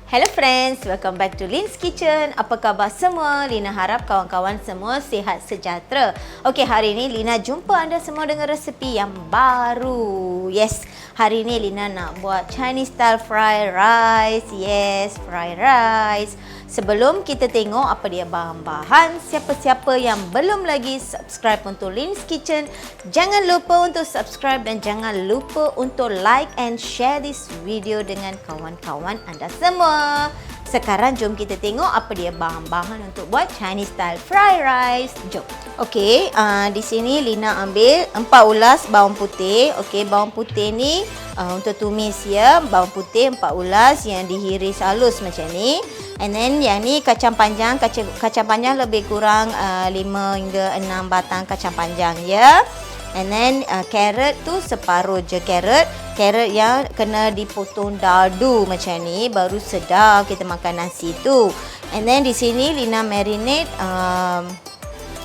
Hello friends, welcome back to Lina's Kitchen. Apa khabar semua? Lina harap kawan-kawan semua sihat sejahtera. Okey, hari ini Lina jumpa anda semua dengan resepi yang baru. Yes, hari ini Lina nak buat Chinese style fried rice. Yes, fried rice. Sebelum kita tengok apa dia bahan-bahan, siapa-siapa yang belum lagi subscribe untuk Lina's Kitchen, jangan lupa untuk subscribe dan jangan lupa untuk like and share this video dengan kawan-kawan anda semua. Sekarang jom kita tengok apa dia bahan-bahan untuk buat Chinese style fried rice. Jom. Okey, di sini Lina ambil 4 ulas bawang putih. Okey, bawang putih ni untuk tumis ya. Bawang putih 4 ulas yang dihiris halus macam ni. And then yang ni kacang panjang. Kacang panjang lebih kurang 5 hingga 6 batang kacang panjang ya. And then carrot tu separuh je carrot. Carrot yang kena dipotong dadu macam ni baru sedap kita makan nasi tu. And then di sini Lina marinate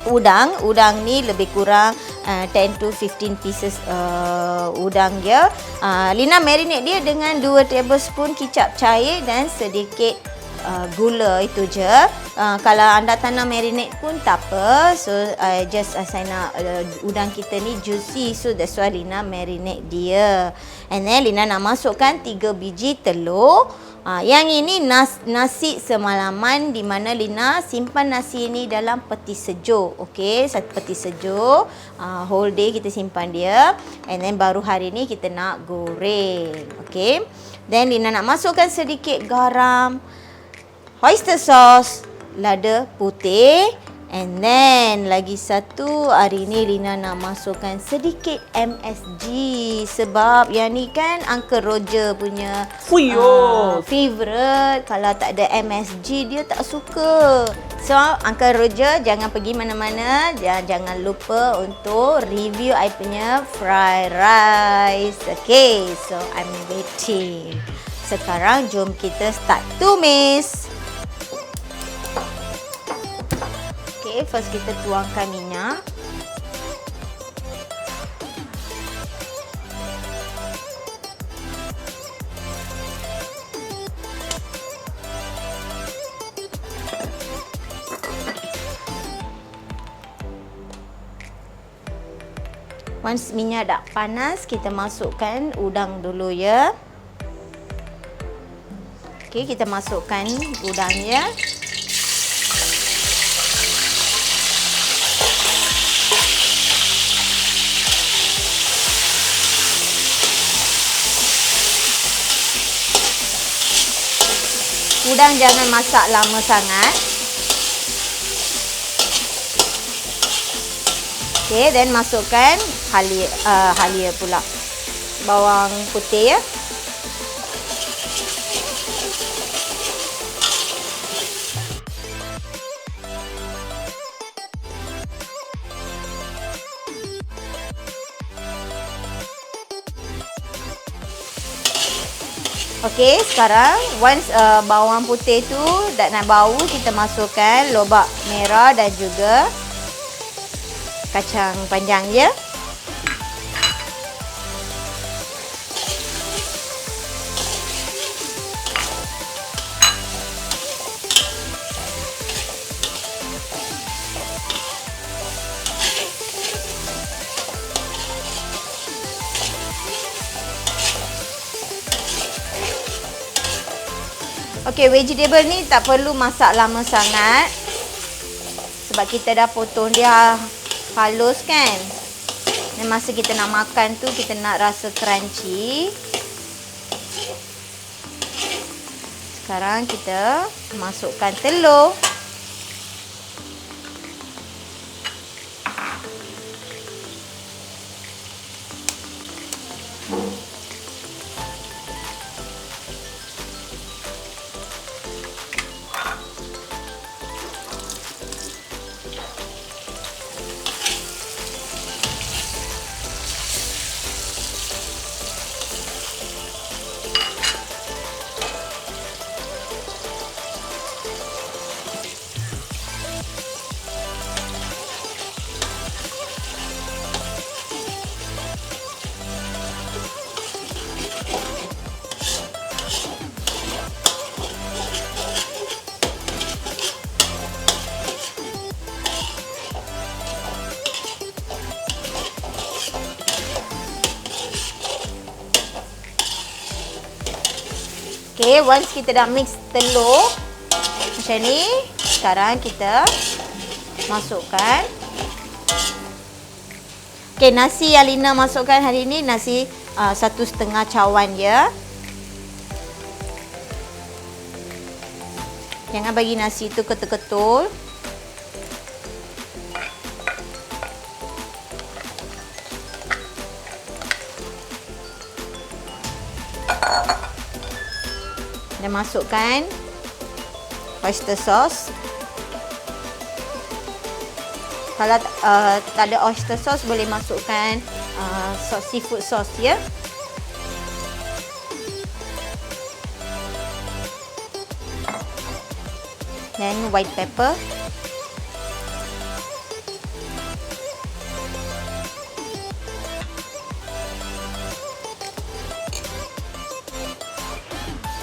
udang. Udang ni lebih kurang 10 to 15 pieces udang dia. Lina marinate dia dengan 2 tablespoon kicap cair dan sedikit gula, itu je. Kalau anda tak nak marinate pun tak apa. So saya nak udang kita ni juicy, so that's why Lina marinate dia. And then Lina nak masukkan 3 biji telur. Yang ini nasi semalaman, di mana Lina simpan nasi ini dalam peti sejuk. Okey, satu peti sejuk. Whole day kita simpan dia. And then baru hari ni kita nak goreng. Okey. Then Lina nak masukkan sedikit garam, oyster sauce, lada putih, and then lagi satu, hari ni Lina nak masukkan sedikit MSG sebab yang ni kan Uncle Roger punya favourite. Kalau tak ada MSG dia tak suka. So Uncle Roger jangan pergi mana-mana, jangan lupa untuk review I punya fried rice. Okay, so I'm waiting. Sekarang jom kita start tumis. Okay, first kita tuangkan minyak. Once minyak dah panas, kita masukkan udang dulu ya. Okay, kita masukkan udangnya. Udang jangan masak lama sangat. Okey, dan masukkan halia pula. Bawang putih ya. Okey, sekarang once bawang putih tu dah nak bau, kita masukkan lobak merah dan juga kacang panjang ya. Okey, vegetable ni tak perlu masak lama sangat sebab kita dah potong dia halus kan. Dan masa kita nak makan tu kita nak rasa crunchy. Sekarang kita masukkan telur. Okay, once kita dah mix telur macam ni, sekarang kita masukkan. Okay, nasi yang Lina masukkan hari ni nasi 1,5 cawan je. Jangan bagi nasi tu ketul-ketul. Dan masukkan oyster sauce. Kalau tak ada oyster sauce, boleh masukkan seafood sauce ya. Dan white pepper.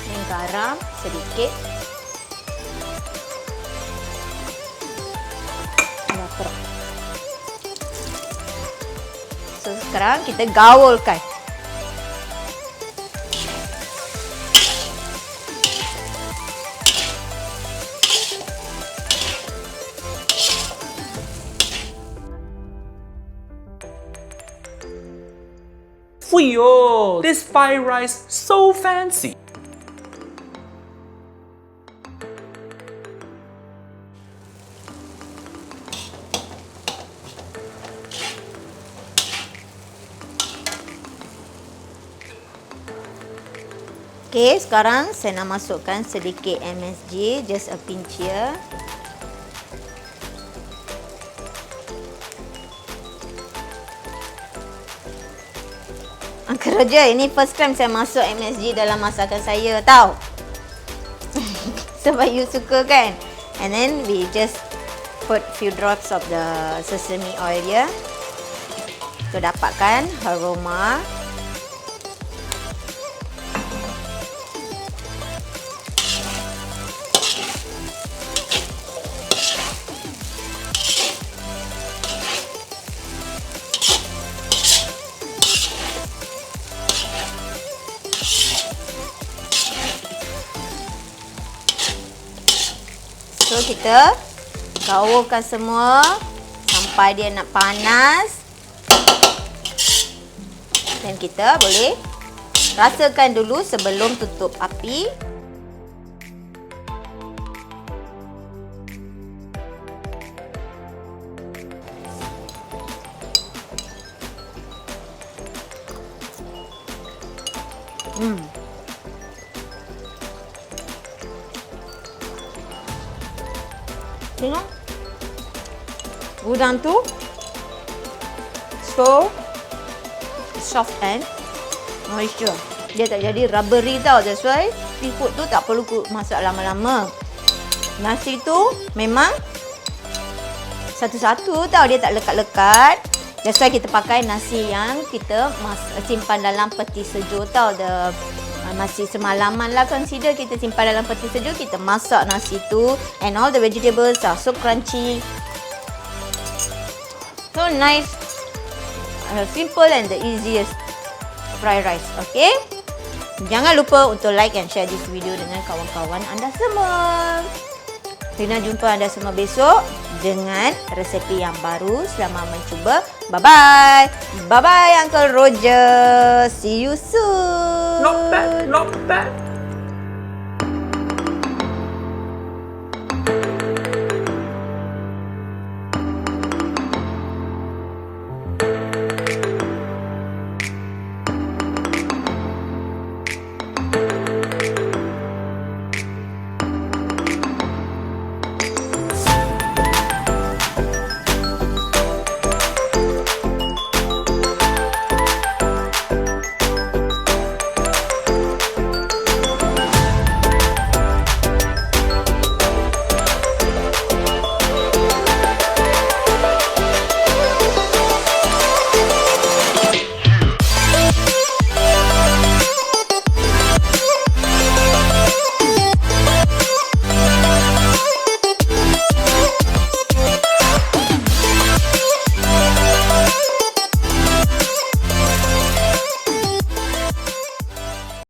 Dan garam sedikit. So, sekarang kita gaulkan. Fuyo! This fried rice so fancy! Okay, sekarang saya nak masukkan sedikit MSG, just a pinch ya. Uncle Roger, ini first time saya masuk MSG dalam masakan saya tau. Sebab you suka kan? And then we just put few drops of the sesame oil ya. So dapatkan aroma. So kita gaulkan semua sampai dia nak panas. Dan kita boleh rasakan dulu sebelum tutup api. Tengok udang tu so soft and moisture. Dia tak jadi rubbery tau. That's why seafood tu tak perlu masak lama-lama. Nasi tu memang satu-satu tau. Dia tak lekat-lekat. That's why kita pakai nasi yang kita simpan dalam peti sejuk tau. Nasi semalaman lah, consider kita simpan dalam peti sejuk, kita masak nasi tu and all the vegetables are so crunchy, so nice, simple and the easiest fried rice. Okay, jangan lupa untuk like and share this video dengan kawan-kawan anda semua. Lina jumpa anda semua besok dengan resepi yang baru. Selamat mencuba. Bye bye. Bye bye Uncle Roger. See you soon. Not bad, not bad.